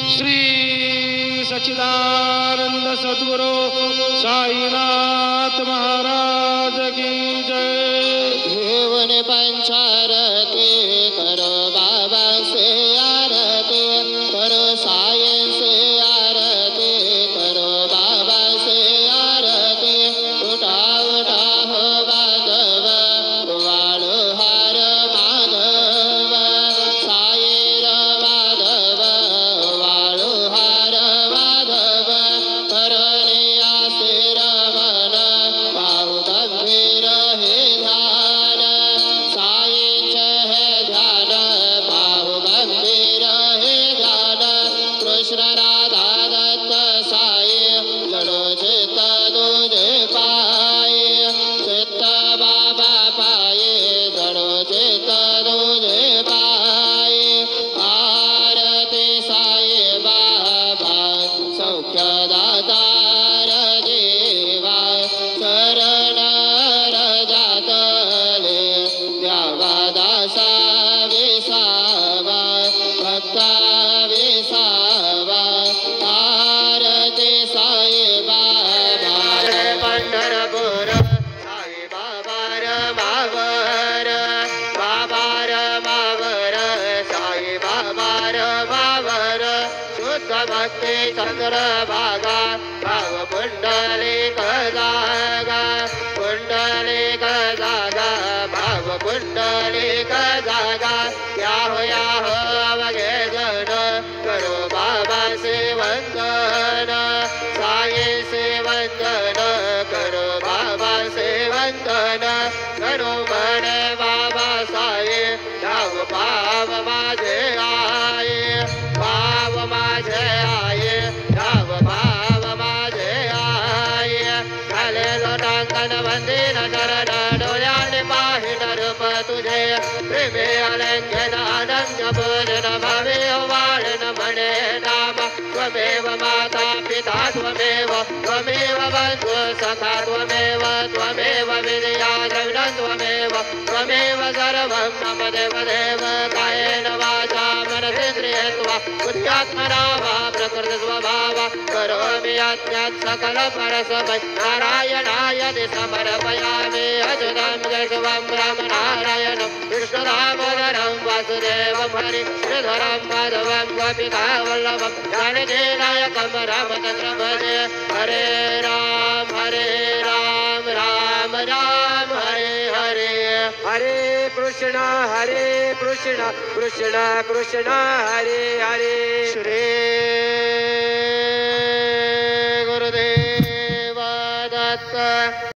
श्री सच्चिदानंद सद्गुरु साईनाथ महाराज की जय। जीवन पंचारती करो बाबा से आरती करो, साई से आरती करो, बाबा से आरती। उठा उठा हो माधव वाळू हार माधव, साई र माधव वाळू हार माधव। करणे आसे रमण पाहु गंभीर हे ध्यान, साईंचे हे ध्यान पाहु गंभीर हे ध्यान। कृष्ण राधा दत्त साई जडो चित्त तुझे पाये, चित्त बाबा पाये जडो चित्त तुझे पाये। आरती साई बाबा सौख्यदातार देवा, शरण रजातले द्यावा दासा विसावा, भक्ता विसावा। आरती साई बाबा पंढरपूर साई बाबा र मावर, बाबा र मावर साई बाबा र मावर। शुद्ध भक्ती चंद्रभागा भाव पुंडलिक जागा, पुंडलिक जागा भाव पुंडलिक जागा। याहो याहो अवघे जन करो बाबा से वंदन, साई से वंदन करो बाबा से वंदन। करो म्हणे बाबा साई धाव पाव माझे आये, पाव माझे आये धाव पाव माझे आये। झाले लोटांकन वंदीन चरण डोळ्याने पाहिन रूप तुझे, प्रेमे अलंघ्यन अनन्य पूजन भावे वाळन म्हणे नाम। त्वमेव माता पिता त्वमेव, त्वमेव बन्धु सखा त्वमेव, त्वमेव विद्या द्रविणं त्वमेव, त्वमेव सर्वं मम देवदेव। कायेन वाचा मनसेन्द्रियेर्वा बुद्ध्यात्मना वा प्रकृतिस्वभावा, करोमि यज्ञं सकल परस्मै नारायणाय समर्पयामि। अच्युतं केशवं रामनारायणं विष्णुदामोदरं वासुदेवं हरि श्रीधरं माधवं गोपिकावल्लभं जानकीनायकं रामचन्द्रं भजे। हरे राम राम राम हरे हरे। हरे कृष्ण कृष्ण कृष्ण हरे हरे। श्री गुरुदेव दत्त।